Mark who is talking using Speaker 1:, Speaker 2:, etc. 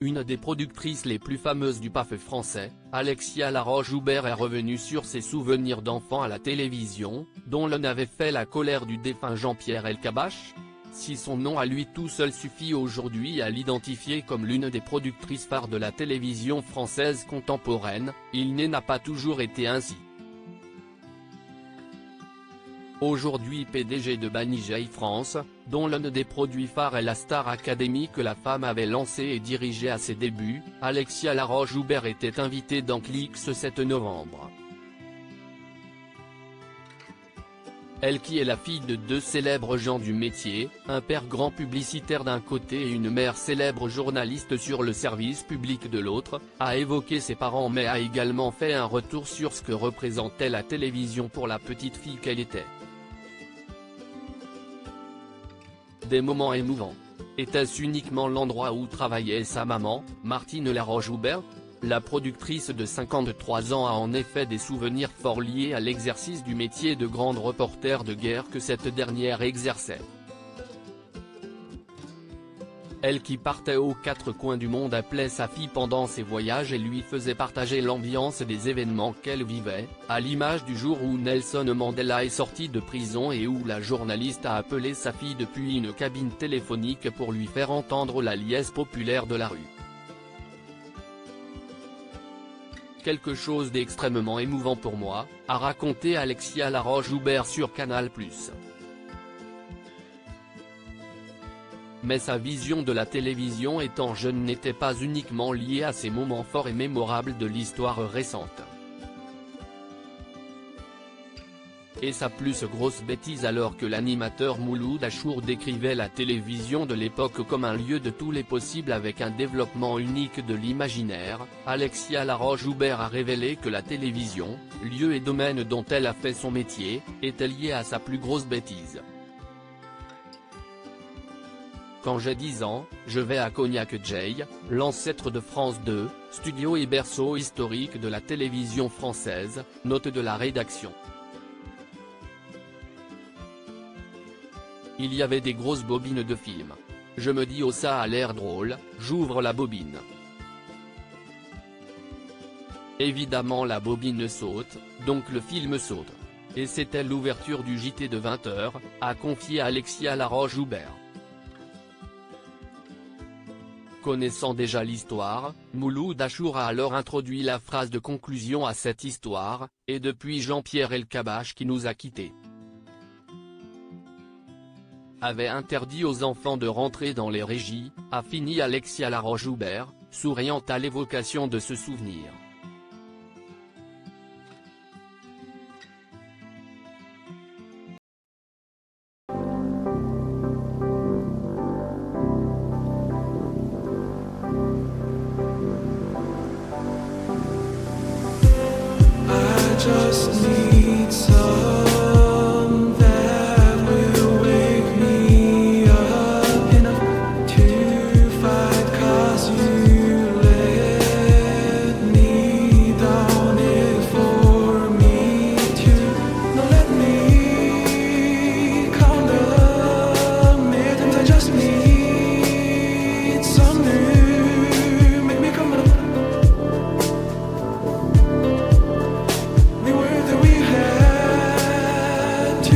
Speaker 1: Une des productrices les plus fameuses du PAF français, Alexia Laroche-Joubert est revenue sur ses souvenirs d'enfant à la télévision, dont l'un avait fait la colère du défunt Jean-Pierre Elkabbach. Si son nom à lui tout seul suffit aujourd'hui à l'identifier comme l'une des productrices phares de la télévision française contemporaine, il n'a pas toujours été ainsi. Aujourd'hui PDG de Banijay France, dont l'un des produits phares est la Star Academy que la femme avait lancée et dirigée à ses débuts, Alexia Laroche-Joubert était invitée dans Click ce 7 novembre. Elle qui est la fille de deux célèbres gens du métier, un père grand publicitaire d'un côté et une mère célèbre journaliste sur le service public de l'autre, a évoqué ses parents mais a également fait un retour sur ce que représentait la télévision pour la petite fille qu'elle était. Des moments émouvants. Était-ce uniquement l'endroit où travaillait sa maman, Martine Laroche-Joubert? La productrice de 53 ans a en effet des souvenirs forts liés à l'exercice du métier de grande reporter de guerre que cette dernière exerçait. Elle qui partait aux quatre coins du monde appelait sa fille pendant ses voyages et lui faisait partager l'ambiance des événements qu'elle vivait, à l'image du jour où Nelson Mandela est sorti de prison et où la journaliste a appelé sa fille depuis une cabine téléphonique pour lui faire entendre la liesse populaire de la rue. Quelque chose d'extrêmement émouvant pour moi, a raconté Alexia Laroche-Joubert sur Canal+. Mais sa vision de la télévision étant jeune n'était pas uniquement liée à ces moments forts et mémorables de l'histoire récente. Et sa plus grosse bêtise alors que l'animateur Mouloud Achour décrivait la télévision de l'époque comme un lieu de tous les possibles avec un développement unique de l'imaginaire, Alexia Laroche-Joubert a révélé que la télévision, lieu et domaine dont elle a fait son métier, était liée à sa plus grosse bêtise. Quand j'ai 10 ans, je vais à Cognac Jay, l'ancêtre de France 2, studio et berceau historique de la télévision française, note de la rédaction. Il y avait des grosses bobines de films. Je me dis oh ça a l'air drôle, j'ouvre la bobine. Évidemment la bobine saute, donc le film saute. Et c'était l'ouverture du JT de 20h, a confié Alexia Laroche-Joubert. Connaissant déjà l'histoire, Mouloud Achour a alors introduit la phrase de conclusion à cette histoire, et depuis Jean-Pierre Elkabbach qui nous a quittés. Avait interdit aux enfants de rentrer dans les régies, a fini Alexia Laroche-Joubert, souriant à l'évocation de ce souvenir.
Speaker 2: Just need some that will wake me up enough to fight 'cause you let me down it for me to not let me count the minutes. I just need some new make me come up. We were that we had to